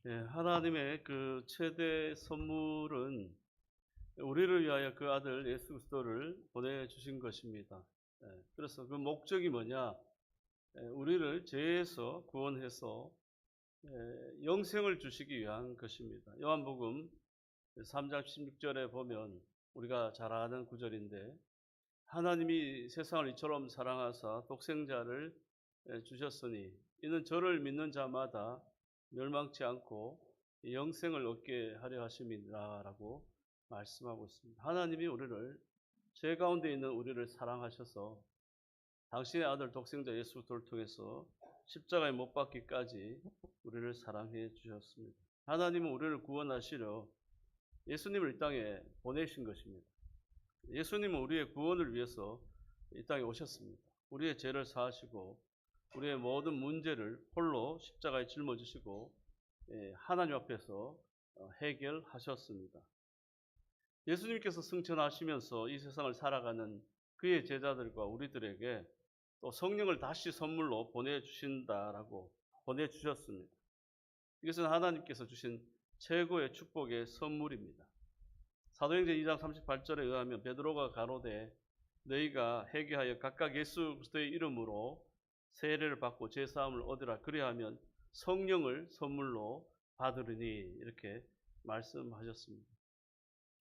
예, 하나님의 그 최대 선물은 우리를 위하여 그 아들 예수 그리스도를 보내주신 것입니다. 그래서 그 목적이 뭐냐? 우리를 죄에서 구원해서 영생을 주시기 위한 것입니다. 요한복음 3장 16절에 보면 우리가 잘 아는 구절인데, 하나님이 세상을 이처럼 사랑하사 독생자를 주셨으니 이는 저를 믿는 자마다 멸망치 않고 영생을 얻게 하려 하심이라라고 말씀하고 있습니다. 하나님이 우리를, 죄 가운데 있는 우리를 사랑하셔서 당신의 아들 독생자 예수 그리스도를 통해서 십자가에 못 박기까지 우리를 사랑해 주셨습니다. 하나님은 우리를 구원하시려 예수님을 이 땅에 보내신 것입니다. 예수님은 우리의 구원을 위해서 이 땅에 오셨습니다. 우리의 죄를 사하시고 우리의 모든 문제를 홀로 십자가에 짊어지시고 하나님 앞에서 해결하셨습니다. 예수님께서 승천하시면서 이 세상을 살아가는 그의 제자들과 우리들에게 또 성령을 다시 선물로 보내주신다라고 보내주셨습니다. 이것은 하나님께서 주신 최고의 축복의 선물입니다. 사도행전 2장 38절에 의하면 베드로가 가로되 너희가 회개하여 각각 예수 그리스도의 이름으로 세례를 받고 제사함을 얻으라, 그리하면 성령을 선물로 받으리니, 이렇게 말씀하셨습니다.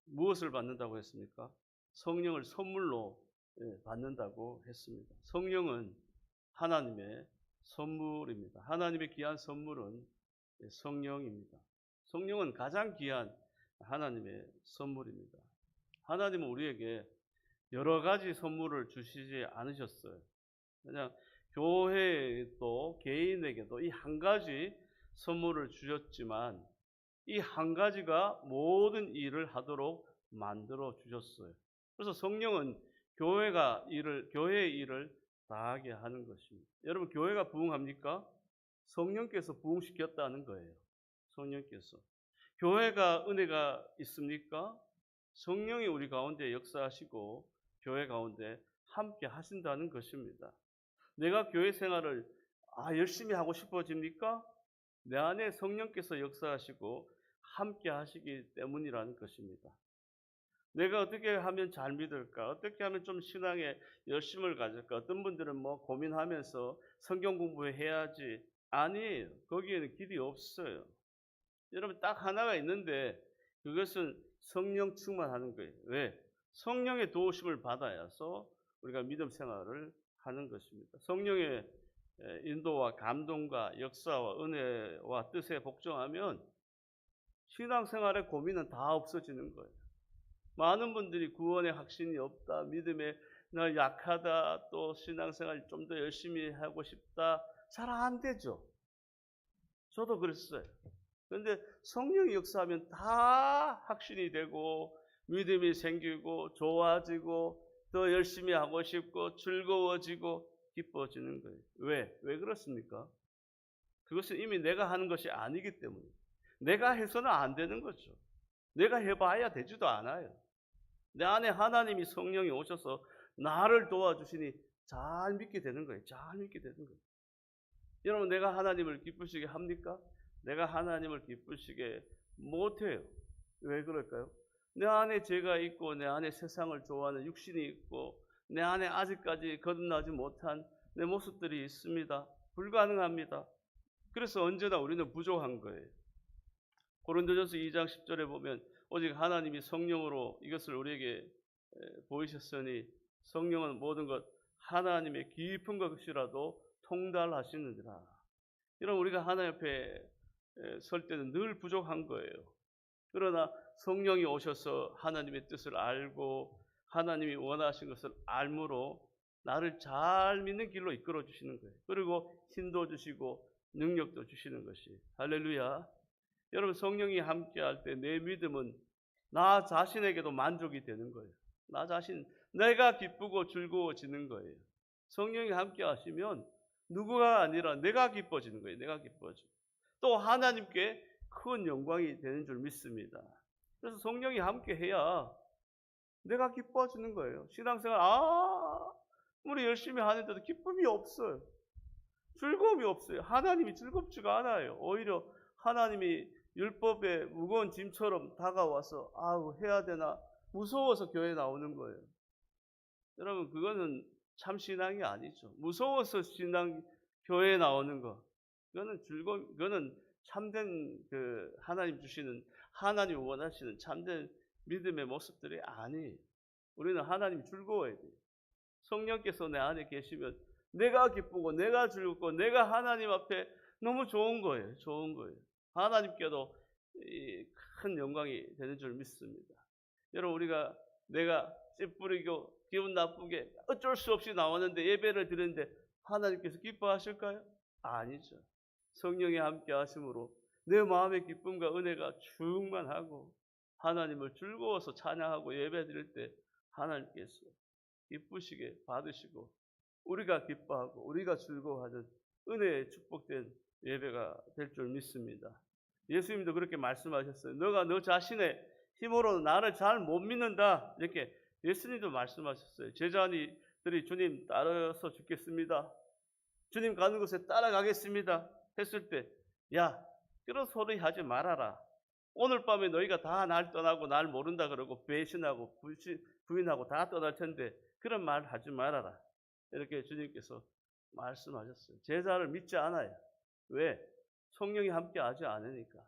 무엇을 받는다고 했습니까? 성령을 선물로 받는다고 했습니다. 성령은 하나님의 선물입니다. 하나님의 귀한 선물은 성령입니다. 성령은 가장 귀한 하나님의 선물입니다. 하나님은 우리에게 여러 가지 선물을 주시지 않으셨어요. 그냥 교회에도 개인에게도 이 한 가지 선물을 주셨지만 이 한 가지가 모든 일을 하도록 만들어 주셨어요. 그래서 성령은 교회의 일을 다하게 하는 것입니다. 여러분, 교회가 부흥합니까? 성령께서 부흥시켰다는 거예요. 성령께서. 교회가 은혜가 있습니까? 성령이 우리 가운데 역사하시고 교회 가운데 함께 하신다는 것입니다. 내가 교회 생활을 열심히 하고 싶어집니까? 내 안에 성령께서 역사하시고 함께 하시기 때문이라는 것입니다. 내가 어떻게 하면 잘 믿을까? 어떻게 하면 좀 신앙에 열심을 가질까? 어떤 분들은 고민하면서 성경 공부해야지. 아니, 거기에는 길이 없어요. 여러분, 딱 하나가 있는데 그것은 성령 충만하는 거예요. 왜? 성령의 도우심을 받아야서 우리가 믿음 생활을 하는 것입니다. 성령의 인도와 감동과 역사와 은혜와 뜻에 복종하면 신앙생활의 고민은 다 없어지는 거예요. 많은 분들이 구원의 확신이 없다, 믿음에 나 약하다, 또 신앙생활 좀 더 열심히 하고 싶다, 잘 안 되죠. 저도 그랬어요. 그런데 성령이 역사하면 다 확신이 되고 믿음이 생기고 좋아지고 더 열심히 하고 싶고 즐거워지고 기뻐지는 거예요. 왜 그렇습니까? 그것은 이미 내가 하는 것이 아니기 때문에. 내가 해서는 안 되는 거죠. 내가 해봐야 되지도 않아요. 내 안에 하나님이, 성령이 오셔서 나를 도와주시니 잘 믿게 되는 거예요. 잘 믿게 되는 거예요. 여러분, 내가 하나님을 기쁘시게 합니까? 내가 하나님을 기쁘시게 못해요. 왜 그럴까요? 내 안에 죄가 있고 내 안에 세상을 좋아하는 육신이 있고 내 안에 아직까지 거듭나지 못한 내 모습들이 있습니다. 불가능합니다. 그래서 언제나 우리는 부족한 거예요. 고린도전서 2장 10절에 보면 오직 하나님이 성령으로 이것을 우리에게 보이셨으니 성령은 모든 것 하나님의 깊은 것이라도 통달하시느니라. 여러분, 우리가 하나님 앞에 설 때는 늘 부족한 거예요. 그러나 성령이 오셔서 하나님의 뜻을 알고 하나님이 원하신 것을 알므로 나를 잘 믿는 길로 이끌어 주시는 거예요. 그리고 힘도 주시고 능력도 주시는 것이. 할렐루야. 여러분, 성령이 함께할 때 내 믿음은 나 자신에게도 만족이 되는 거예요. 나 자신, 내가 기쁘고 즐거워지는 거예요. 성령이 함께 하시면 누구가 아니라 내가 기뻐지는 거예요. 내가 기뻐져. 또 하나님께 큰 영광이 되는 줄 믿습니다. 그래서 성령이 함께 해야 내가 기뻐지는 거예요. 신앙생활 아무리 열심히 하는데도 기쁨이 없어요. 즐거움이 없어요. 하나님이 즐겁지가 않아요. 오히려 하나님이 율법의 무거운 짐처럼 다가와서 아우 해야 되나 무서워서 교회 나오는 거예요. 여러분 그거는 참 신앙이 아니죠. 무서워서 교회에 나오는 거. 그거는 참된 그 하나님 주시는 하나님 원하시는 참된 믿음의 모습들이 아니에요. 우리는 하나님 즐거워야 돼요. 성령께서 내 안에 계시면 내가 기쁘고 내가 즐겁고 내가 하나님 앞에 너무 좋은 거예요. 좋은 거예요. 하나님께도 큰 영광이 되는 줄 믿습니다. 여러분 우리가 내가 찌푸리고 기분 나쁘게 어쩔 수 없이 나왔는데 예배를 드리는데 하나님께서 기뻐하실까요? 아니죠. 성령이 함께 하심으로 내 마음의 기쁨과 은혜가 충만하고 하나님을 즐거워서 찬양하고 예배 드릴 때 하나님께서 기쁘시게 받으시고 우리가 기뻐하고 우리가 즐거워하는 은혜의 축복된 예배가 될 줄 믿습니다. 예수님도 그렇게 말씀하셨어요. 너가 너 자신의 힘으로는 나를 잘 못 믿는다. 이렇게 예수님도 말씀하셨어요. 제자들이 주님 따라서 죽겠습니다. 주님 가는 곳에 따라가겠습니다. 했을 때 야 그런 소리 하지 말아라. 오늘 밤에 너희가 다 날 떠나고 날 모른다 그러고 배신하고 부인하고 다 떠날 텐데 그런 말 하지 말아라. 이렇게 주님께서 말씀하셨어요. 제자를 믿지 않아요. 왜? 성령이 함께 하지 않으니까.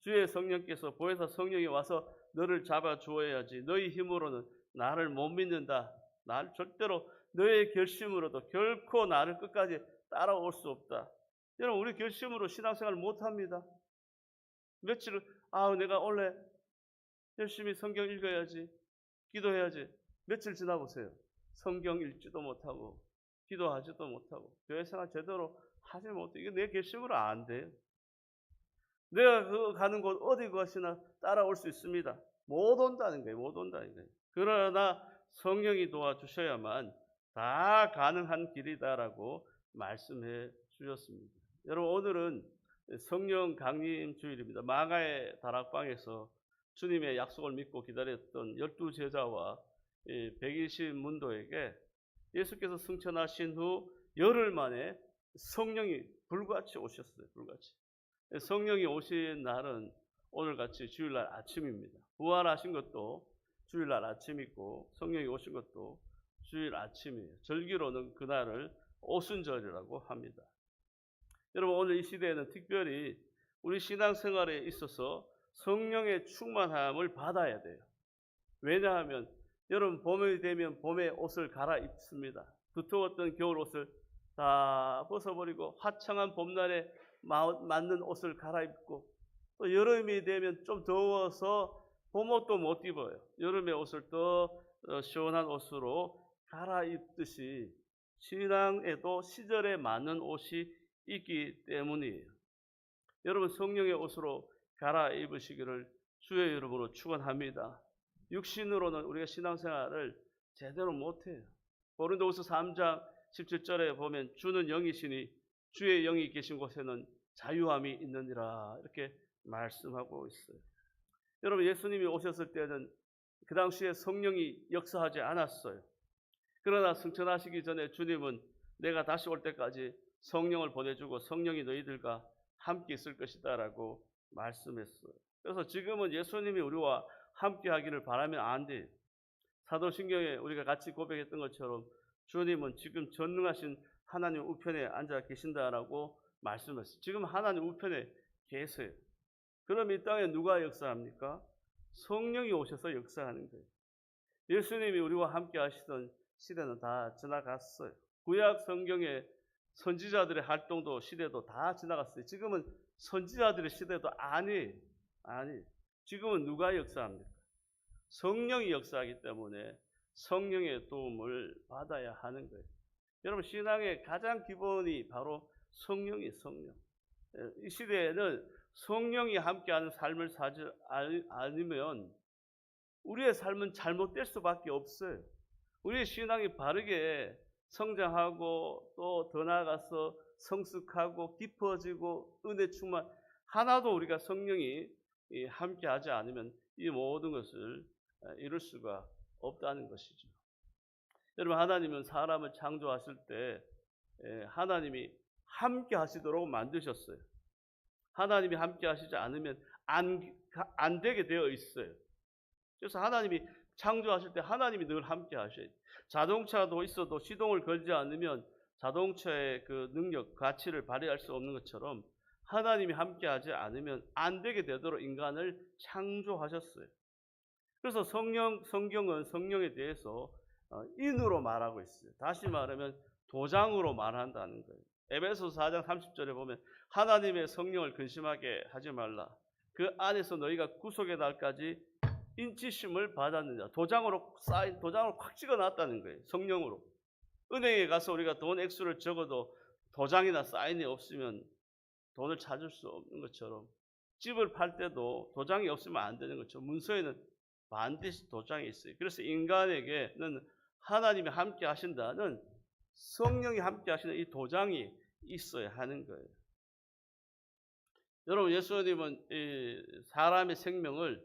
주의 성령께서 보혜사 성령이 와서 너를 잡아 주어야지. 너희 힘으로는 나를 못 믿는다. 날 절대로 너의 결심으로도 결코 나를 끝까지 따라올 수 없다. 여러분 우리 결심으로 신앙생활을 못합니다. 며칠 내가 원래 열심히 성경 읽어야지 기도해야지. 며칠 지나보세요. 성경 읽지도 못하고 기도하지도 못하고 교회 생활 제대로 하지 못해. 이게 내 결심으로 안 돼요. 내가 그 가는 곳 어디 것이나 따라올 수 있습니다. 못 온다는 거예요. 못 온다는 거예요. 그러나 성령이 도와주셔야만 다 가능한 길이다라고 말씀해 주셨습니다. 여러분 오늘은 성령 강림 주일입니다. 마가의 다락방에서 주님의 약속을 믿고 기다렸던 12제자와 120 문도에게 예수께서 승천하신 후 열흘 만에 성령이 불같이 오셨어요. 불같이. 성령이 오신 날은 오늘같이 주일날 아침입니다. 부활하신 것도 주일날 아침이고 성령이 오신 것도 주일 아침이에요. 절기로는 그날을 오순절이라고 합니다. 여러분 오늘 이 시대에는 특별히 우리 신앙생활에 있어서 성령의 충만함을 받아야 돼요. 왜냐하면 여러분 봄이 되면 봄의 옷을 갈아입습니다. 두터웠던 겨울 옷을 다 벗어버리고 화창한 봄날에 맞는 옷을 갈아입고 또 여름이 되면 좀 더워서 봄옷도 못 입어요. 여름의 옷을 더 시원한 옷으로 갈아입듯이 신앙에도 시절에 맞는 옷이 있기 때문이에요. 여러분 성령의 옷으로 갈아입으시기를 주의 이름으로 축원합니다. 육신으로는 우리가 신앙생활을 제대로 못해요. 고린도후서 3장 17절에 보면 주는 영이시니 주의 영이 계신 곳에는 자유함이 있느니라 이렇게 말씀하고 있어요. 여러분 예수님이 오셨을 때는 그 당시에 성령이 역사하지 않았어요. 그러나 승천하시기 전에 주님은 내가 다시 올 때까지 성령을 보내주고 성령이 너희들과 함께 있을 것이다 라고 말씀했어요. 그래서 지금은 예수님이 우리와 함께 하기를 바라면 안 돼요. 사도신경에 우리가 같이 고백했던 것처럼 주님은 지금 전능하신 하나님 우편에 앉아 계신다라고 말씀했어요. 지금 하나님 우편에 계세요. 그럼 이 땅에 누가 역사합니까? 성령이 오셔서 역사하는 거예요. 예수님이 우리와 함께 하시던 시대는 다 지나갔어요. 구약 성경에 선지자들의 활동도 시대도 다 지나갔어요. 지금은 선지자들의 시대도 아니에요. 지금은 누가 역사합니까? 성령이 역사하기 때문에 성령의 도움을 받아야 하는 거예요. 여러분 신앙의 가장 기본이 바로 성령이에요. 성령. 이 시대에는 성령이 함께하는 삶을 살지 않으면 우리의 삶은 잘못될 수밖에 없어요. 우리의 신앙이 바르게 성장하고 또 더 나아가서 성숙하고 깊어지고 은혜 충만 하나도 우리가 성령이 함께하지 않으면 이 모든 것을 이룰 수가 없다는 것이죠. 여러분 하나님은 사람을 창조하실 때 하나님이 함께 하시도록 만드셨어요. 하나님이 함께 하시지 않으면 안 되게 되어 있어요. 그래서 하나님이 창조하실 때 하나님이 늘 함께 하셔야 돼요. 자동차도 있어도 시동을 걸지 않으면 자동차의 그 능력, 가치를 발휘할 수 없는 것처럼 하나님이 함께 하지 않으면 안 되게 되도록 인간을 창조하셨어요. 그래서 성경은 성령에 대해서 인으로 말하고 있어요. 다시 말하면 도장으로 말한다는 거예요. 에베소서 4장 30절에 보면 하나님의 성령을 근심하게 하지 말라. 그 안에서 너희가 구속의 날까지 인치심을 받았느냐. 도장으로 콱 찍어놨다는 거예요. 성령으로. 은행에 가서 우리가 돈 액수를 적어도 도장이나 사인이 없으면 돈을 찾을 수 없는 것처럼 집을 팔 때도 도장이 없으면 안 되는 것처럼 문서에는 반드시 도장이 있어요. 그래서 인간에게는 하나님이 함께 하신다는 성령이 함께 하시는 이 도장이 있어야 하는 거예요. 여러분, 예수님은 이 사람의 생명을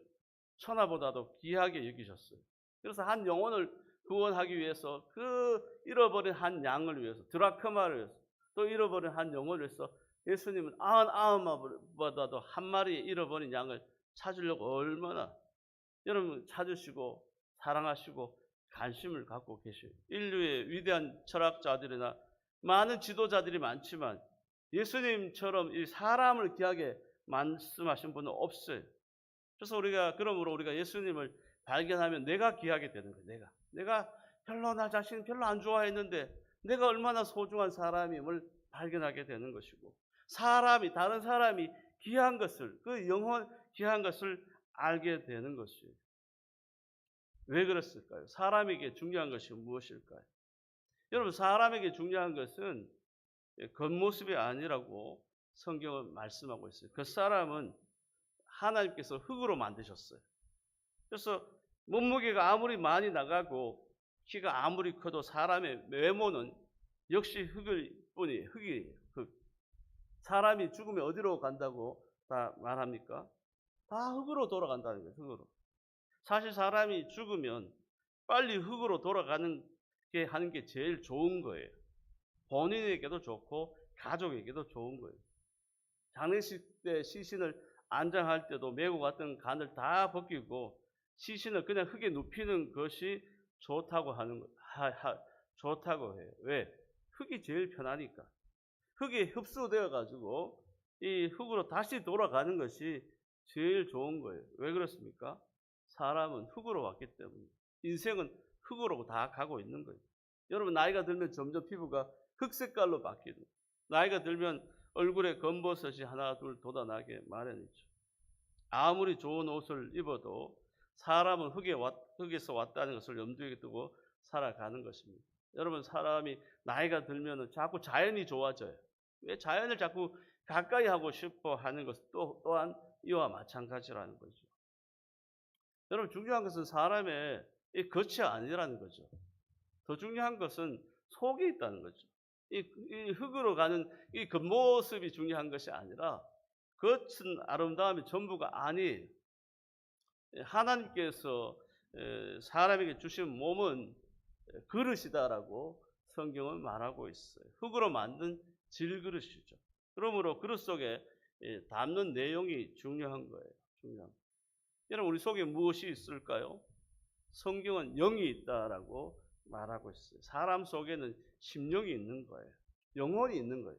천하보다도 귀하게 여기셨어요. 그래서 한 영혼을 구원하기 위해서 그 잃어버린 한 양을 위해서, 드라크마를 위해서, 또 잃어버린 한 영혼을 위해서 예수님은 99마보다도 한 마리의 잃어버린 양을 찾으려고 얼마나 여러분 찾으시고 사랑하시고 관심을 갖고 계셔요. 인류의 위대한 철학자들이나 많은 지도자들이 많지만 예수님처럼 이 사람을 귀하게 말씀하신 분은 없어요. 그래서 그러므로 우리가 예수님을 발견하면 내가 귀하게 되는 거예요. 내가 별로 나 자신 별로 안 좋아했는데 내가 얼마나 소중한 사람임을 발견하게 되는 것이고, 다른 사람이 귀한 것을, 그 영혼 귀한 것을 알게 되는 것이에요. 왜 그랬을까요? 사람에게 중요한 것이 무엇일까요? 여러분, 사람에게 중요한 것은 겉모습이 아니라고 성경은 말씀하고 있어요. 그 사람은 하나님께서 흙으로 만드셨어요. 그래서 몸무게가 아무리 많이 나가고 키가 아무리 커도 사람의 외모는 역시 흙이에요. 흙. 사람이 죽으면 어디로 간다고 다 말합니까? 다 흙으로 돌아간다는 거예요. 흙으로. 사실 사람이 죽으면 빨리 흙으로 돌아가는 게 하는 게 제일 좋은 거예요. 본인에게도 좋고 가족에게도 좋은 거예요. 장례식 때 시신을 안장할 때도 메고 갔던 간을 다 벗기고 시신을 그냥 흙에 눕히는 것이 좋다고 좋다고 해요. 왜? 흙이 제일 편하니까. 흙에 흡수되어 가지고 이 흙으로 다시 돌아가는 것이 제일 좋은 거예요. 왜 그렇습니까? 사람은 흙으로 왔기 때문에. 인생은 흙으로 다 가고 있는 거예요. 여러분, 나이가 들면 점점 피부가 흙 색깔로 바뀌는, 나이가 들면 얼굴에 검버섯이 하나 둘 돋아나게 마련이죠. 아무리 좋은 옷을 입어도 사람은 흙에서 왔다는 것을 염두에 두고 살아가는 것입니다. 여러분, 사람이 나이가 들면 자꾸 자연이 좋아져요. 왜 자연을 자꾸 가까이 하고 싶어 하는 것 또한 이와 마찬가지라는 거죠. 여러분, 중요한 것은 사람의 이 겉이 아니라는 거죠. 더 중요한 것은 속에 있다는 거죠. 이 흙으로 가는 이 겉모습이 중요한 것이 아니라 겉은 아름다움이 전부가 아니에요. 하나님께서 사람에게 주신 몸은 그릇이다라고 성경은 말하고 있어요. 흙으로 만든 질그릇이죠. 그러므로 그릇 속에 담는 내용이 중요한 거예요. 중요한. 여러분, 우리 속에 무엇이 있을까요? 성경은 영이 있다라고 말하고 있어요. 사람 속에는 심령이 있는 거예요. 영혼이 있는 거예요.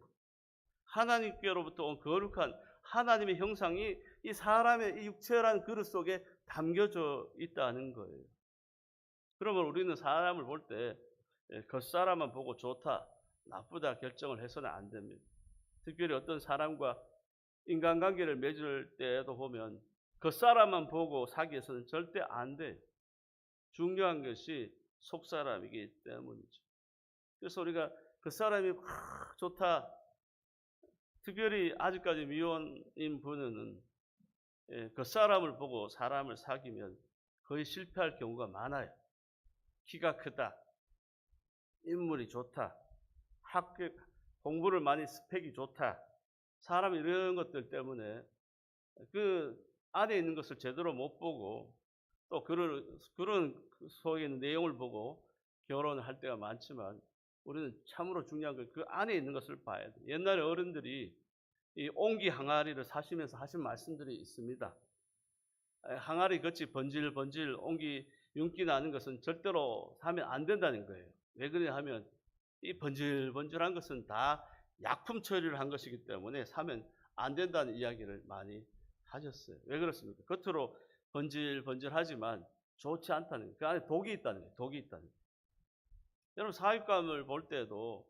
하나님께로부터 온 거룩한 하나님의 형상이 이 사람의 이 육체라는 그릇 속에 담겨져 있다는 거예요. 그러면 우리는 사람을 볼 때 겉사람만 보고 좋다, 나쁘다 결정을 해서는 안 됩니다. 특별히 어떤 사람과 인간관계를 맺을 때도 보면 겉사람만 보고 사귀어서는 절대 안 돼요. 중요한 것이 속사람이기 때문이죠. 그래서 우리가 겉사람이 좋다, 특별히 아직까지 미혼인 분은 겉사람을 보고 사람을 사귀면 거의 실패할 경우가 많아요. 키가 크다, 인물이 좋다, 학교 공부를 많이 스펙이 좋다, 사람 이런 것들 때문에 그 안에 있는 것을 제대로 못 보고 또 그런 속에 있는 내용을 보고 결혼을 할 때가 많지만 우리는 참으로 중요한 건 그 안에 있는 것을 봐야 돼요. 옛날에 어른들이 이 옹기 항아리를 사시면서 하신 말씀들이 있습니다. 항아리 같이 번질번질 옹기 윤기 나는 것은 절대로 사면 안 된다는 거예요. 왜 그러냐 하면 이 번질번질한 것은 다 약품 처리를 한 것이기 때문에 사면 안 된다는 이야기를 많이 하셨어요. 왜 그렇습니까? 겉으로 번질번질하지만 좋지 않다는 거예요. 그 안에 독이 있다는 거예요. 독이 있다는 거예요. 여러분 사육감을 볼 때도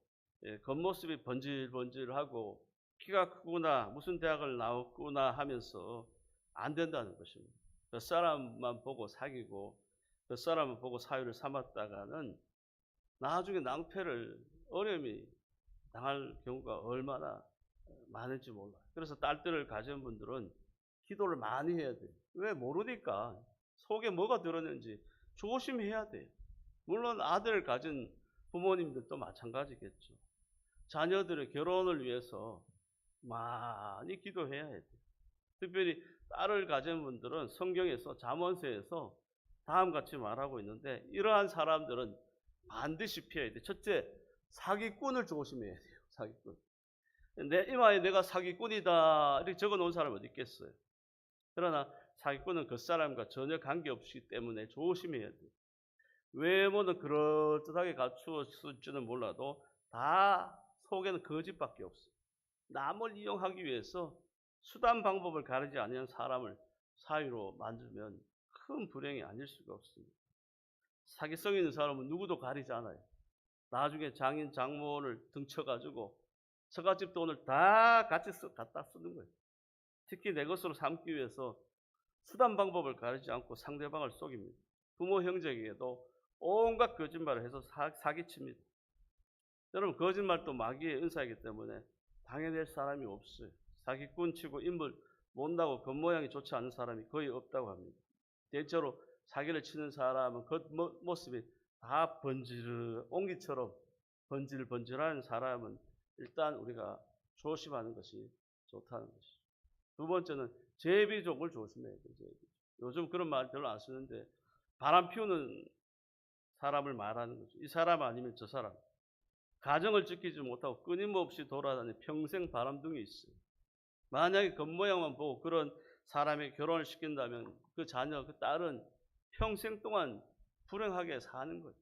겉모습이 번질번질하고 키가 크구나 무슨 대학을 나왔구나 하면서 안 된다는 것입니다. 그 사람만 보고 사귀고 그 사람만 보고 사유를 삼았다가는 나중에 낭패를 어려움이 당할 경우가 얼마나 많을지 몰라요. 그래서 딸들을 가진 분들은 기도를 많이 해야 돼요. 왜? 모르니까 속에 뭐가 들었는지 조심해야 돼요. 물론 아들을 가진 부모님들도 마찬가지겠죠. 자녀들의 결혼을 위해서 많이 기도해야 해요. 특별히 딸을 가진 분들은 성경에서 잠언서에서 다음같이 말하고 있는데 이러한 사람들은 반드시 피해야 돼요. 첫째, 사기꾼을 조심해야 돼요. 사기꾼. 내 이마에 내가 사기꾼이다 이렇게 적어놓은 사람 어디 있겠어요. 그러나 사기꾼은 그 사람과 전혀 관계없기 때문에 조심해야 돼요. 외모는 그럴듯하게 갖추었을지는 몰라도 다 속에는 거짓밖에 없어요. 남을 이용하기 위해서 수단 방법을 가리지 않는 사람을 사유로 만들면 큰 불행이 아닐 수가 없습니다. 사기성 있는 사람은 누구도 가리지 않아요. 나중에 장인 장모를 등쳐가지고 처갓집 돈을 다 같이 갖다 쓰는 거예요. 특히 내 것으로 삼기 위해서 수단 방법을 가리지 않고 상대방을 속입니다. 부모 형제에게도 온갖 거짓말을 해서 사기칩니다. 여러분 거짓말도 마귀의 은사이기 때문에 당해낼 사람이 없어요. 사기꾼 치고 인물 못나고 겉모양이 좋지 않은 사람이 거의 없다고 합니다. 대체로 사기를 치는 사람은 겉모습이 다 옹기처럼 번질번질한 사람은 일단 우리가 조심하는 것이 좋다는 것이죠. 두 번째는 제비족을 조심해야 돼요. 제비족. 요즘 그런 말 별로 안 쓰는데 바람 피우는 사람을 말하는 거죠. 이 사람 아니면 저 사람. 가정을 지키지 못하고 끊임없이 돌아다니는 평생 바람둥이 있어요. 만약에 겉모양만 보고 그런 사람의 결혼을 시킨다면 그 자녀, 그 딸은 평생 동안 불행하게 사는 거예요.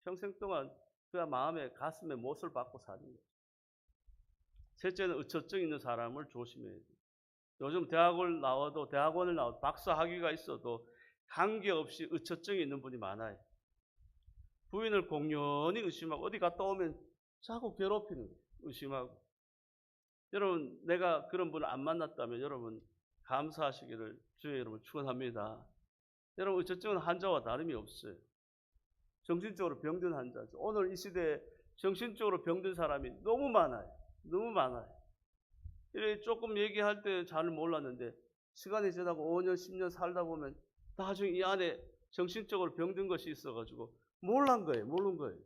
평생 동안 그 마음에 가슴에 못을 박고 사는 거예요. 셋째는 의처증 있는 사람을 조심해야 돼요. 요즘 대학원을 나와도 박사 학위가 있어도 관계없이 의처증이 있는 분이 많아요. 부인을 공연히 의심하고 어디 갔다 오면 자꾸 괴롭히는 거예요. 의심하고. 여러분 내가 그런 분을 안 만났다면 여러분 감사하시기를 주의 이름으로 축원합니다. 여러분 의처증은 환자와 다름이 없어요. 정신적으로 병든 환자죠. 오늘 이 시대에 정신적으로 병든 사람이 너무 많아요. 너무 많아요. 이렇게 조금 얘기할 때 잘 몰랐는데 시간이 지나고 5년 10년 살다 보면 나중에 이 안에 정신적으로 병든 것이 있어가지고 모른 거예요.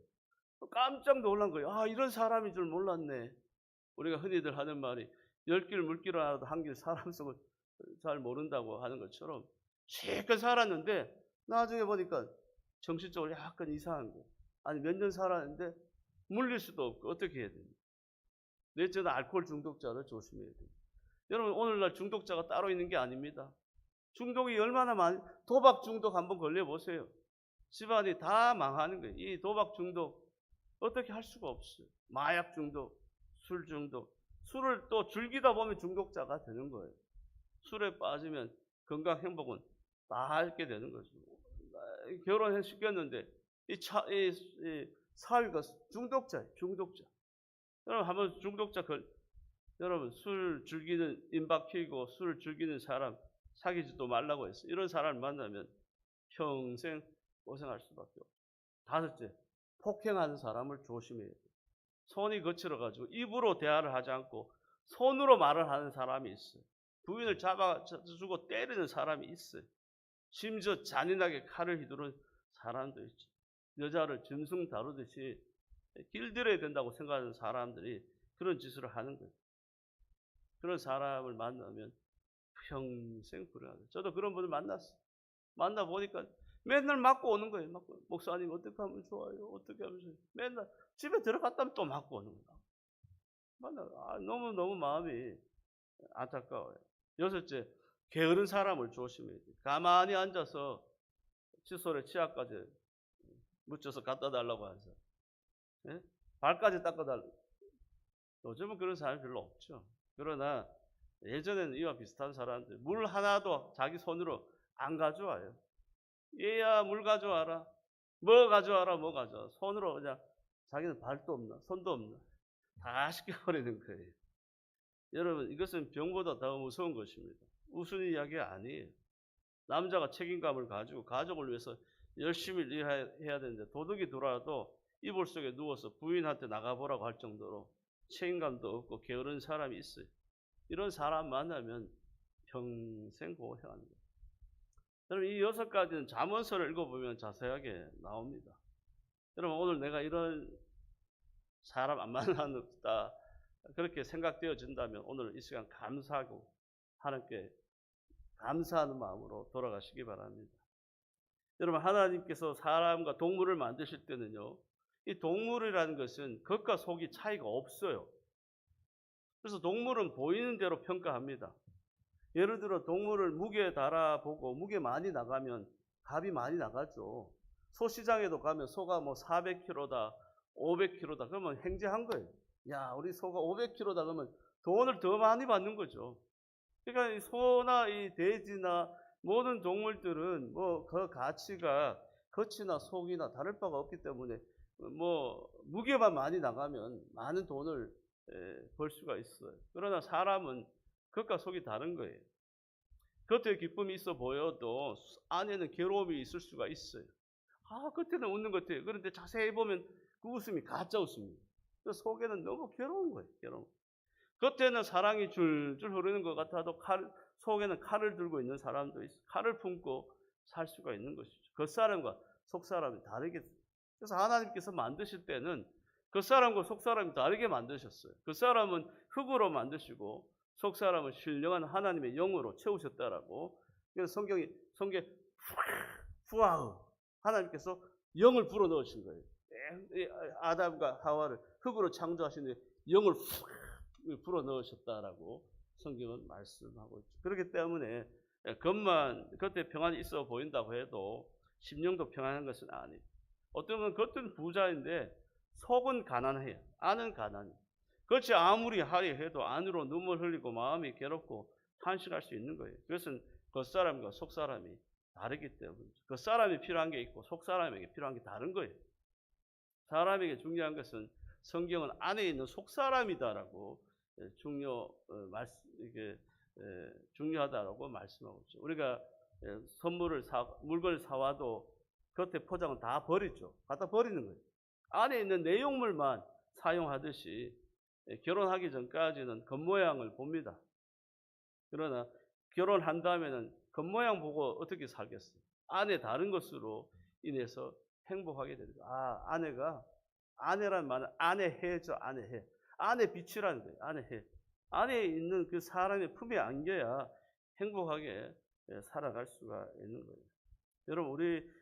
깜짝 놀란 거예요. 아 이런 사람인 줄 몰랐네. 우리가 흔히들 하는 말이 10길 물길을 알아도 한 길 사람 속을 잘 모른다고 하는 것처럼 실컷 살았는데 나중에 보니까 정신적으로 약간 이상한 거. 아니 몇 년 살았는데 물릴 수도 없고 어떻게 해야 됩니까? 넷째는 알코올 중독자를 조심해야 돼요. 여러분 오늘날 중독자가 따로 있는 게 아닙니다. 중독이 얼마나 많이 도박 중독 한번 걸려보세요. 집안이 다 망하는 거예요. 이 도박 중독 어떻게 할 수가 없어요. 마약 중독, 술 중독. 술을 또 즐기다 보면 중독자가 되는 거예요. 술에 빠지면 건강 행복은 다 잃게 되는 거죠. 결혼해 시켰는데 이 사위가 중독자예요. 중독자. 여러분 한번 중독자 여러분 술 즐기는 임박히고 술 즐기는 사람 사귀지도 말라고 했어요. 이런 사람을 만나면 평생 고생할 수밖에 없어요. 다섯째, 폭행하는 사람을 조심해야 돼요. 손이 거칠어가지고 입으로 대화를 하지 않고 손으로 말을 하는 사람이 있어요. 부인을 잡아주고 때리는 사람이 있어요. 심지어 잔인하게 칼을 휘두르는 사람도 있죠. 여자를 짐승 다루듯이 길들여야 된다고 생각하는 사람들이 그런 짓을 하는 거예요. 그런 사람을 만나면 평생 불행하죠. 저도 그런 분을 만났어요. 만나보니까 맨날 맞고 오는 거예요. 목사님 어떻게 하면 좋아요? 어떻게 하면 좋아요? 맨날 집에 들어갔다면 또 맞고 오는 거예요. 너무너무 마음이 안타까워요. 여섯째, 게으른 사람을 조심해야 돼요. 가만히 앉아서 칫솔에 치약까지 묻혀서 갖다 달라고 하죠. 예? 발까지 닦아달라고. 요즘은 그런 사람이 별로 없죠. 그러나 예전에는 이와 비슷한 사람들, 물 하나도 자기 손으로 안 가져와요. 얘야, 물 가져와라. 뭐 가져와라, 뭐 가져와. 손으로 그냥 자기는 발도 없나, 손도 없나. 다 시켜버리는 거예요. 여러분, 이것은 병보다 더 무서운 것입니다. 우스운 이야기 아니에요. 남자가 책임감을 가지고 가족을 위해서 열심히 일해야 되는데 도둑이 들어와도 이불 속에 누워서 부인한테 나가보라고 할 정도로 책임감도 없고 게으른 사람이 있어요. 이런 사람 만나면 평생 고생하는 거예요. 여러분, 이 6가지는 잠언서를 읽어보면 자세하게 나옵니다. 여러분, 오늘 내가 이런 사람 안 만났다 그렇게 생각되어진다면 오늘 이 시간 감사하고 하나님께 감사하는 마음으로 돌아가시기 바랍니다. 여러분, 하나님께서 사람과 동물을 만드실 때는요, 이 동물이라는 것은 겉과 속이 차이가 없어요. 그래서 동물은 보이는 대로 평가합니다. 예를 들어 동물을 무게에 달아보고 무게 많이 나가면 값이 많이 나가죠. 소시장에도 가면 소가 뭐 400kg다, 500kg다 그러면 행제한 거예요. 야, 우리 소가 500kg다 그러면 돈을 더 많이 받는 거죠. 그러니까 이 소나 이 돼지나 모든 동물들은 뭐 그 가치가 겉이나 속이나 다를 바가 없기 때문에 뭐 무게만 많이 나가면 많은 돈을 벌 수가 있어요. 그러나 사람은 겉과 속이 다른 거예요. 겉에 기쁨이 있어 보여도 안에는 괴로움이 있을 수가 있어요. 겉에는 웃는 것 같아요. 그런데 자세히 보면 그 웃음이 가짜 웃음이에요. 그 속에는 너무 괴로운 거예요. 괴로움. 겉에는 사랑이 줄줄 흐르는 것 같아도 속에는 칼을 들고 있는 사람도 있어요. 칼을 품고 살 수가 있는 것이죠. 겉사람과 속사람이 다르겠어요. 그래서 하나님께서 만드실 때는 겉사람과 속사람이 다르게 만드셨어요. 겉사람은 흙으로 만드시고 속사람은 신령한 하나님의 영으로 채우셨다라고. 그래서 성경에 후아우 하나님께서 영을 불어 넣으신 거예요. 아담과 하와를 흙으로 창조하시는데 영을 불어 넣으셨다라고 성경은 말씀하고 있죠. 그렇기 때문에 겉에 평안이 있어 보인다고 해도 심령도 평안한 것은 아니에요. 어떤 건 겉은 부자인데 속은 가난해요. 안은 가난해요. 겉이 아무리 화려해도 안으로 눈물 흘리고 마음이 괴롭고 탄식할 수 있는 거예요. 그것은 겉사람과 속사람이 다르기 때문이죠. 겉사람이 필요한 게 있고 속사람에게 필요한 게 다른 거예요. 사람에게 중요한 것은 성경은 안에 있는 속사람이다라고 중요하다라고 말씀하고 있죠. 우리가 물건을 사와도 겉에 포장은 다 버리죠. 갖다 버리는 거예요. 안에 있는 내용물만 사용하듯이 결혼하기 전까지는 겉모양을 봅니다. 그러나 결혼한 다음에는 겉모양 보고 어떻게 살겠어요? 안에 다른 것으로 인해서 행복하게 됩니다. 아내란 말은 안에 해죠. 안에 해. 안에 빛이라는 거예요. 안에 해. 안에 있는 그 사람의 품에 안겨야 행복하게 살아갈 수가 있는 거예요. 여러분,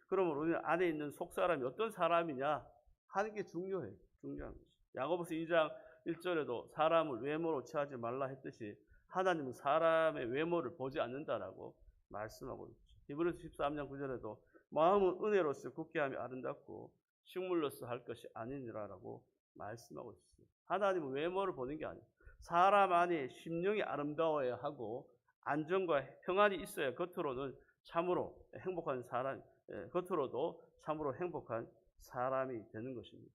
그러면 우리 안에 있는 속사람이 어떤 사람이냐 하는 게 중요해요. 중요한 거죠. 야고보서 2장 1절에도 사람을 외모로 취하지 말라 했듯이 하나님은 사람의 외모를 보지 않는다라고 말씀하고 있죠. 히브리서 13장 9절에도 마음은 은혜로서 굳게 함이 아름답고 식물로서 할 것이 아니니라라고 말씀하고 있습니다. 하나님은 외모를 보는 게 아니에요. 사람 안에 심령이 아름다워야 하고 안정과 평안이 있어야 겉으로는 참으로 행복한 사람, 겉으로도 참으로 행복한 사람이 되는 것입니다.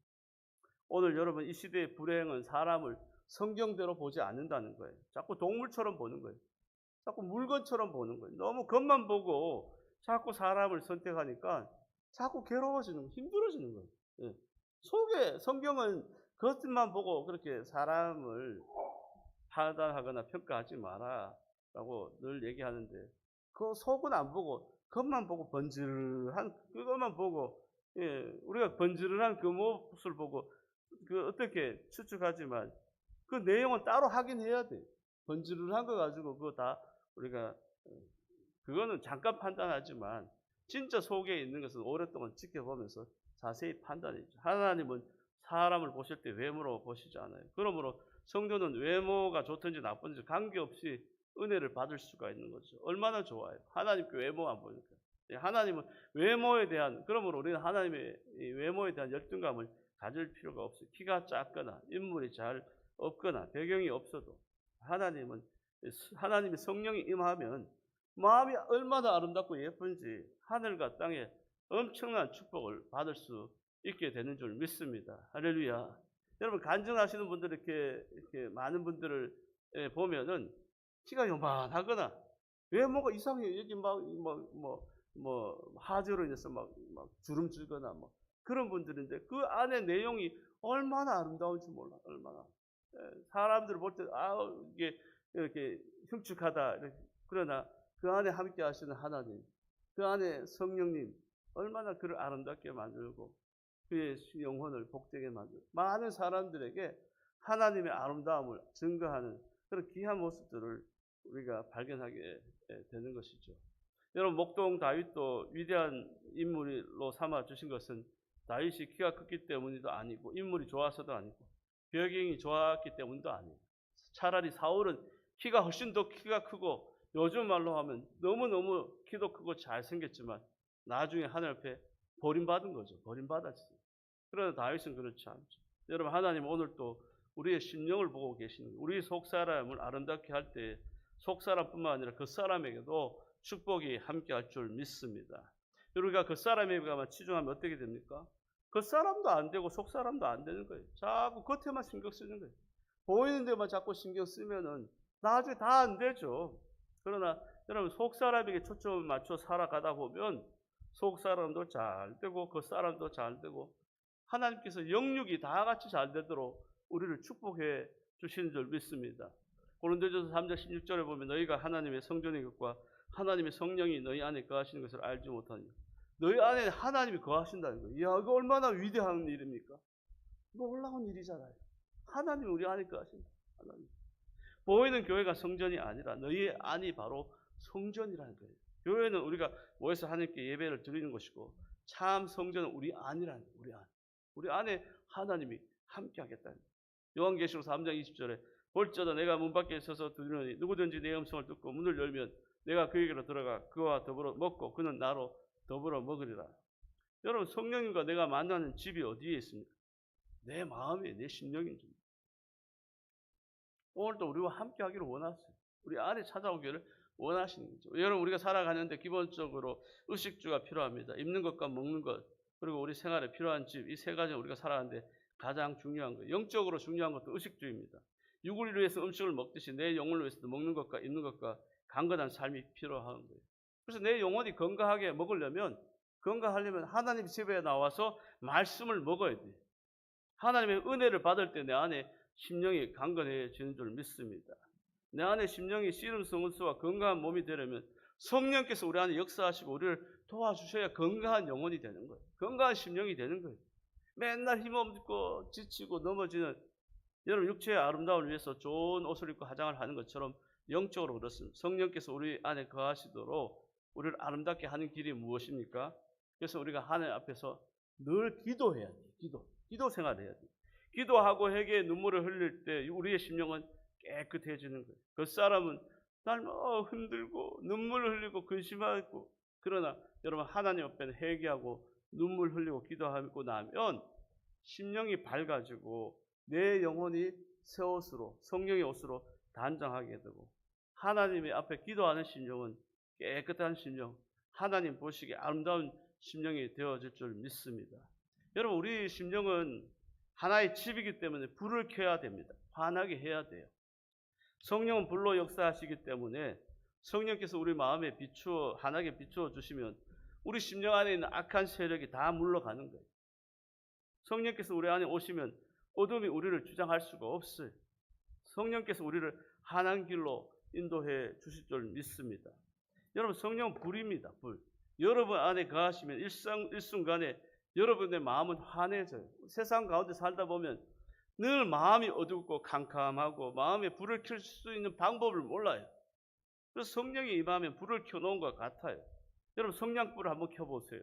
오늘 여러분 이 시대의 불행은 사람을 성경대로 보지 않는다는 거예요. 자꾸 동물처럼 보는 거예요. 자꾸 물건처럼 보는 거예요. 너무 겉만 보고 자꾸 사람을 선택하니까 자꾸 괴로워지는 거예요. 힘들어지는 거예요. 속에 성경은 겉만 보고 그렇게 사람을 판단하거나 평가하지 마라라고 늘 얘기하는데 그 속은 안 보고 겉만 보고 번지르한 그것만 보고 우리가 번지르한 그 모습을 보고 그 어떻게 추측하지만 그 내용은 따로 확인해야 돼. 번지르한 거 가지고 그거 다 우리가 그거는 잠깐 판단하지만 진짜 속에 있는 것은 오랫동안 지켜보면서 자세히 판단해야죠. 하나님은 사람을 보실 때 외모로 보시지 않아요. 그러므로 성도는 외모가 좋든지 나쁜지 관계없이 은혜를 받을 수가 있는 거죠. 얼마나 좋아요. 하나님께 외모 안 보니까. 하나님은 외모에 대한, 그러므로 우리는 하나님의 이 외모에 대한 열등감을 가질 필요가 없어요. 키가 작거나 인물이 잘 없거나 배경이 없어도 하나님의 성령이 임하면 마음이 얼마나 아름답고 예쁜지 하늘과 땅에 엄청난 축복을 받을 수 있게 되는 줄 믿습니다. 할렐루야. 여러분 간증하시는 분들 이렇게 많은 분들을 보면은 키가 요만하거나 외모가 이상해요. 여기 하저로 인해서 막 주름지거나 그런 분들인데 그 안에 내용이 얼마나 아름다운지 몰라. 얼마나. 사람들 볼 때 이게 이렇게 흉측하다. 그러나 그 안에 함께 하시는 하나님, 그 안에 성령님 얼마나 그를 아름답게 만들고 그의 영혼을 복되게 만들고 많은 사람들에게 하나님의 아름다움을 증거하는 그런 귀한 모습들을 우리가 발견하게 되는 것이죠. 여러분 목동 다윗도 위대한 인물로 삼아 주신 것은 다윗이 키가 컸기 때문도 아니고 인물이 좋아서도 아니고 배경이 좋았기 때문도 아니고 차라리 사울은 키가 훨씬 더 키가 크고 요즘 말로 하면 너무너무 키도 크고 잘생겼지만 나중에 하늘 앞에 버림받은 거죠. 버림받았어요. 그러나 다윗은 그렇지 않죠. 여러분 하나님 오늘 또 우리의 심령을 보고 계시는 거예요. 우리 속사람을 아름답게 할 때 속사람뿐만 아니라 그 사람에게도 축복이 함께 할 줄 믿습니다. 우리가 그 사람에게만 치중하면 어떻게 됩니까? 그 사람도 안 되고 속사람도 안 되는 거예요. 자꾸 겉에만 신경 쓰는 거예요. 보이는 데만 자꾸 신경 쓰면은 나중에 다 안 되죠. 그러나 여러분 속사람에게 초점을 맞춰 살아가다 보면 속사람도 잘 되고 그 사람도 잘 되고 하나님께서 영육이 다 같이 잘 되도록 우리를 축복해 주시는 줄 믿습니다. 고린도전서 3장 16절에 보면 너희가 하나님의 성전인 것과 하나님의 성령이 너희 안에 거하시는 것을 알지 못하니 너희 안에 하나님이 거하신다는 거예요. 이야, 이거 얼마나 위대한 일입니까? 놀라운 일이잖아요. 하나님이 우리 안에 거하신다. 하나님. 보이는 교회가 성전이 아니라 너희의 안이 바로 성전이라는 거예요. 교회는 우리가 모여서 하나님께 예배를 드리는 것이고 참 성전은 우리 안이라는 거예요. 우리 안. 우리 안에 하나님이 함께 하겠다는 거예요. 요한계시록 3장 20절에 볼지어다 내가 문 밖에 서서 두드리니 누구든지 내 음성을 듣고 문을 열면 내가 그에게로 들어가 그와 더불어 먹고 그는 나로 더불어 먹으리라. 여러분 성령님과 내가 만나는 집이 어디에 있습니까? 내 마음에 내 심령인 집. 오늘도 우리와 함께 하기를 원하세요. 우리 안에 찾아오기를 원하시는 거죠. 여러분 우리가 살아가는데 기본적으로 의식주가 필요합니다. 입는 것과 먹는 것 그리고 우리 생활에 필요한 집 이 세 가지는 우리가 살아가는데 가장 중요한 거예요. 영적으로 중요한 것도 의식주입니다. 육을 위해서 음식을 먹듯이 내 영혼을 위해서도 먹는 것과 입는 것과 강건한 삶이 필요한 거예요. 그래서 내 영혼이 건강하게 먹으려면 건강하려면 하나님 집에 나와서 말씀을 먹어야 돼요. 하나님의 은혜를 받을 때 내 안에 심령이 강건해지는 줄 믿습니다. 내 안에 심령이 씨름 성은수와 건강한 몸이 되려면 성령께서 우리 안에 역사하시고 우리를 도와주셔야 건강한 영혼이 되는 거예요. 건강한 심령이 되는 거예요. 맨날 힘없고 지치고 넘어지는 여러분 육체의 아름다움을 위해서 좋은 옷을 입고 화장을 하는 것처럼 영적으로 그렇습니다. 성령께서 우리 안에 거하시도록 우리를 아름답게 하는 길이 무엇입니까? 그래서 우리가 하나님 앞에서 늘 기도해야 돼요. 기도 생활해야 돼요. 기도하고 회개의 눈물을 흘릴 때 우리의 심령은 깨끗해지는 거예요. 그 사람은 날 흔들고 눈물을 흘리고 근심하고 그러나 여러분 하나님 앞에는 회개하고 눈물 흘리고 기도하고 나면 심령이 밝아지고 내 영혼이 새 옷으로 성령의 옷으로 단장하게 되고 하나님의 앞에 기도하는 심령은 깨끗한 심령 하나님 보시기에 아름다운 심령이 되어질 줄 믿습니다. 여러분 우리 심령은 하나의 집이기 때문에 불을 켜야 됩니다. 환하게 해야 돼요. 성령은 불로 역사하시기 때문에 성령께서 우리 마음에 환하게 비추어 주시면 우리 심령 안에 있는 악한 세력이 다 물러가는 거예요. 성령께서 우리 안에 오시면 어둠이 우리를 주장할 수가 없어요. 성령께서 우리를 환한 길로 인도해 주실 줄 믿습니다. 여러분 성령은 불입니다. 불. 여러분 안에 거하시면 일순간에 여러분의 마음은 환해져요. 세상 가운데 살다 보면 늘 마음이 어둡고 캄캄하고 마음에 불을 켤 수 있는 방법을 몰라요. 그래서 성령이 임하면 불을 켜놓은 것 같아요. 여러분 성냥불을 한번 켜보세요.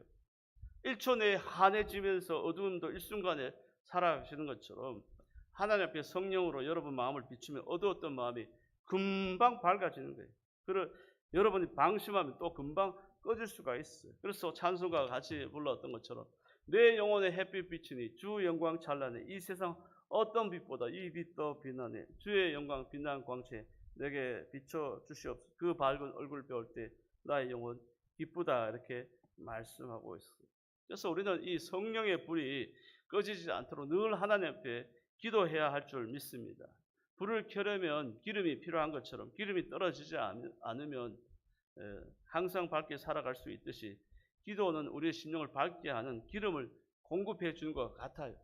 1초 내에 환해지면서 어두움도 일순간에 사라지는 것처럼 하나님 앞에 성령으로 여러분 마음을 비추면 어두웠던 마음이 금방 밝아지는 거예요. 그리고 여러분이 방심하면 또 금방 꺼질 수가 있어요. 그래서 찬송가가 같이 불렀던 것처럼 내 영혼의 햇빛 비치니 주 영광 찬란해 이 세상 어떤 빛보다 이 빛 더 빛나네 주의 영광 빛나는 광채 내게 비춰 주시옵소서. 그 밝은 얼굴 배울 때 나의 영혼 기쁘다 이렇게 말씀하고 있어요. 그래서 우리는 이 성령의 불이 꺼지지 않도록 늘 하나님 앞에 기도해야 할 줄 믿습니다. 불을 켜려면 기름이 필요한 것처럼 기름이 떨어지지 않으면 항상 밝게 살아갈 수 있듯이 기도는 우리의 심령을 밝게 하는 기름을 공급해 주는 것 같아요.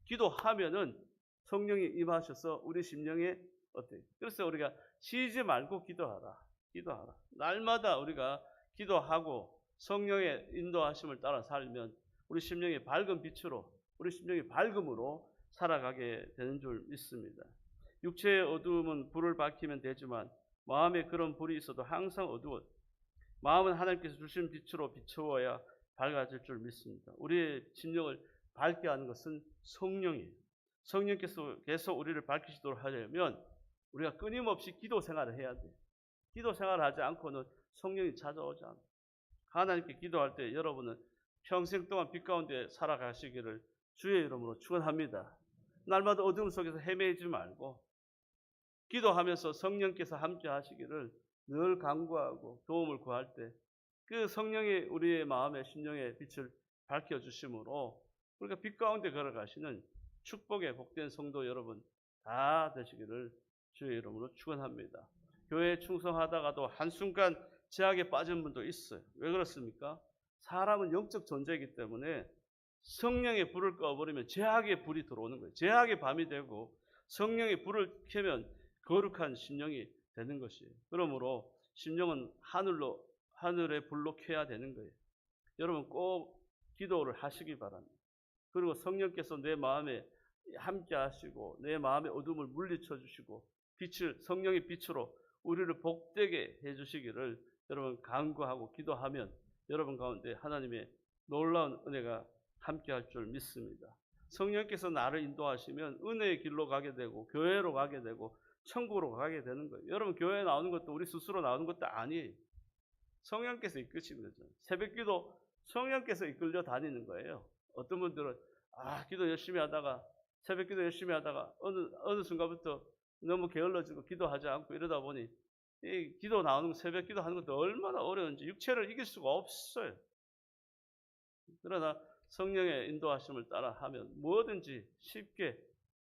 기도하면은 성령이 임하셔서 우리 심령에 어때요? 그래서 우리가 쉬지 말고 기도하라. 기도하라. 날마다 우리가 기도하고 성령의 인도하심을 따라 살면 우리 심령의 밝은 빛으로 우리 심령의 밝음으로 살아가게 되는 줄 믿습니다. 육체의 어두움은 불을 밝히면 되지만 마음에 그런 불이 있어도 항상 어두워. 마음은 하나님께서 주신 빛으로 비추어야 밝아질 줄 믿습니다. 우리의 심령을 밝게 하는 것은 성령이에요. 성령께서 계속 우리를 밝히시도록 하려면 우리가 끊임없이 기도 생활을 해야 돼요. 기도 생활을 하지 않고는 성령이 찾아오지 않아요. 하나님께 기도할 때 여러분은 평생 동안 빛 가운데 살아가시기를 주의 이름으로 축원합니다. 날마다 어둠 속에서 헤매지 말고 기도하면서 성령께서 함께 하시기를 늘 간구하고 도움을 구할 때 그 성령이 우리의 마음에 심령의 빛을 밝혀주심으로 우리가 빛 가운데 걸어가시는 축복의 복된 성도 여러분 다 되시기를 주의 이름으로 축원합니다. 교회에 충성하다가도 한순간 죄악에 빠진 분도 있어요. 왜 그렇습니까? 사람은 영적 존재이기 때문에 성령의 불을 꺼버리면 죄악의 불이 들어오는 거예요. 죄악의 밤이 되고 성령의 불을 켜면 거룩한 심령이 되는 것이에요. 그러므로 심령은 하늘의 불로 켜야 되는 거예요. 여러분 꼭 기도를 하시기 바랍니다. 그리고 성령께서 내 마음에 함께 하시고 내 마음의 어둠을 물리쳐 주시고 성령의 빛으로 우리를 복되게 해주시기를 여러분 간구하고 기도하면 여러분 가운데 하나님의 놀라운 은혜가 함께 할 줄 믿습니다. 성령께서 나를 인도하시면 은혜의 길로 가게 되고 교회로 가게 되고 천국으로 가게 되는 거예요. 여러분 교회에 나오는 것도 우리 스스로 나오는 것도 아니에요. 성령께서 이끄시는 거죠. 새벽기도 성령께서 이끌려 다니는 거예요. 어떤 분들은 기도 열심히 하다가 새벽기도 열심히 하다가 어느 순간부터 너무 게을러지고 기도하지 않고 이러다 보니 이 기도 나오는 새벽기도 하는 것도 얼마나 어려운지 육체를 이길 수가 없어요. 그러나 성령의 인도하심을 따라 하면 뭐든지 쉽게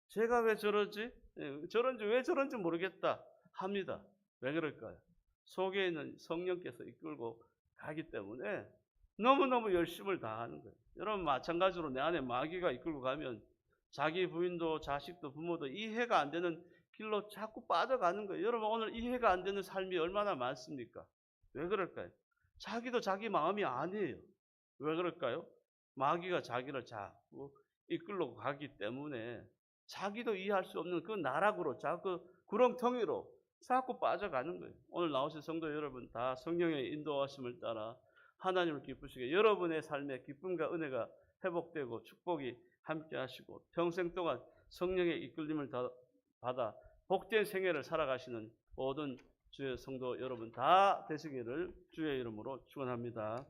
제가 왜 저러지? 왜 저런지 모르겠다 합니다. 왜 그럴까요? 속에 있는 성령께서 이끌고 가기 때문에 너무너무 열심을 다하는 거예요. 여러분 마찬가지로 내 안에 마귀가 이끌고 가면 자기 부인도 자식도 부모도 이해가 안 되는 길로 자꾸 빠져가는 거예요. 여러분 오늘 이해가 안 되는 삶이 얼마나 많습니까? 왜 그럴까요? 자기도 자기 마음이 아니에요. 왜 그럴까요? 마귀가 자기를 자꾸 이끌고 가기 때문에 자기도 이해할 수 없는 그 나락으로 자꾸 구렁텅이로 자꾸 빠져가는 거예요. 오늘 나오신 성도 여러분 다 성령의 인도하심을 따라 하나님을 기쁘시게 여러분의 삶에 기쁨과 은혜가 회복되고 축복이 함께 하시고 평생 동안 성령의 이끌림을 받아 복된 생애를 살아가시는 모든 주의 성도 여러분 다 되시기를 주의 이름으로 축원합니다.